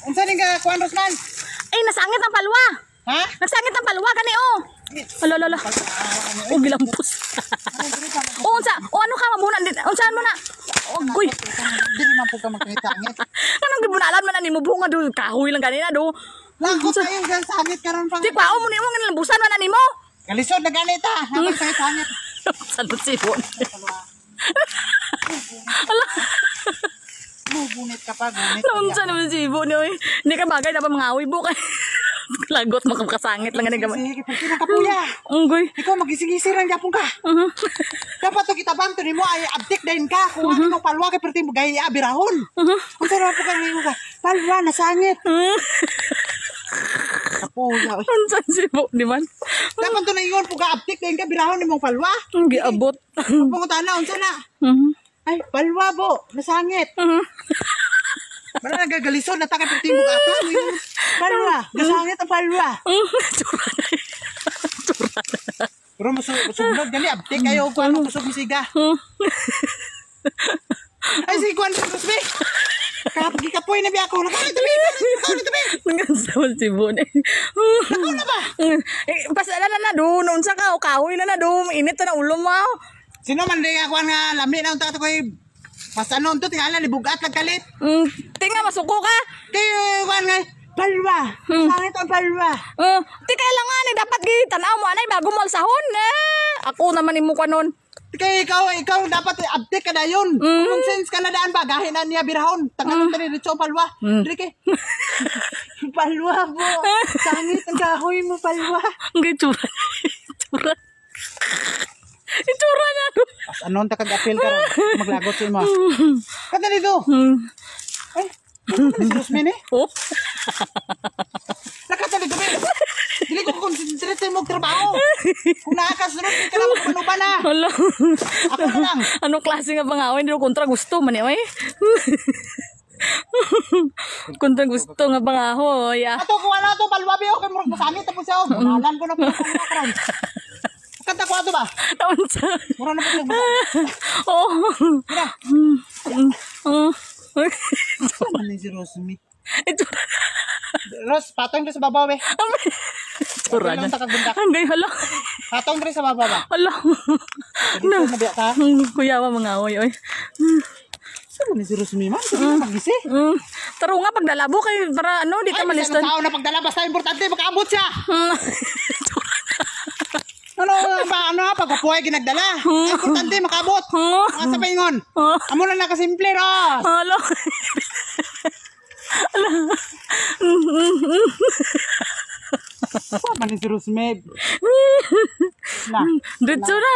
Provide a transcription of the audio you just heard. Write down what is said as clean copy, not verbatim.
Unsa ning kuan Rosman? Ay, nasangit ang palwa. Ha? Nasangit ang palwa gani oh. Ala. Oh, gilampos. Oh, unsa? Oh, ano ka muna din? Unsa mo na? Oh, goy. Dili man po ka makita-ngit. Anong gibunalan man ani mo bunga do kahoy lang kanina do. Lagot kayo gan sangit karon pa. Di pa mo ni mo ngilambusan man ani mo. Kalisod na ganit ha. Naman sangit. Salud sipon. Ala. Gunit ka pa, gunit. Unsa naman sipon oy. Hindi ka bagay na pa mga awi bukay. Lagot makakasangit lang nga gamay. Sige, pagka nakapuya. Unggoy. Ikaw magising-gising lang yapon ka. Dapat to kita banto nimo ay abdik dahin ka. Kung ano mo palwa kay perti mo gaya abirahon. Unsa ra po ka nimo ka? Palwa nasangit. Kapuya. Unsa sibo di man? Dapat to na ingon po ka abdik dahin ka birahon nimo palwa. Giabot. Pangutana unsa na? Ay, palwa bo, nasangit. Para nagagalisod na takay perti mo ka. Palwa, nasangit ang palwa. Pero musunod gani abtik kayo ko ano kusog misiga. Ay si kuan Rosby. Kapag kapoy na biya ko. Tabi. Ngasawal si Bon. Ako na ba? Pasala na do noon sa kahoy na do init na ulo mo. Sino man di ako nga lami na unta ko pas ano to tingala libugat lang kalit. Tinga masuko ka. Kay kuan nga palwa. Sangit ang palwa. Ti kailangan dapat gitanaw mo anay bago mo alsahon Ako naman imo kanon. Kay ikaw dapat update ka na yun. Common sense ka na daan ba gahin na niya birahon. Tangan ka ni Richo palwa. Diri kay. Palwa mo. Sangit ang kahoy mo palwa. Ngay tsura. Itsura na do. As anon ta kag-apil ka ron. Maglagot si mo. Kada dito. Ay. Rosman eh. Oh. Nakatali gabi. Dili ko concentrate mo trabaho. Kung nakasunod ka lang panuba na. Hala. Ako na lang. Anong klase nga bangawin dito kontra gusto man oy. Kontra gusto nga bangahoy. Ato ko wala to balwabi okay mo masangit tapos ako. Mahalan ko na po karon. Kanta ko ato ba? Taon sa. Mura na po. Oh. Ano ni si Rosmi? Ito. Ros, patong rin sa babaw eh. Tura na. Hanggang hala. Patong rin sa babaw ba? Hala. Na. Nabiyak ka? Kuya ba mga awoy oy. Saan ni si Rosmi man? Saan na magisi? Taro nga pagdalabo kay para ano di ka malistan. Ay, na pagdala basta importante makaabot siya. Ano pagkapuhay ginagdala. Importante makabot. Ang sa paingon. Amo na nakasimple Ros. Hala. Hala. Saan man ni si Rosmi? Dito na.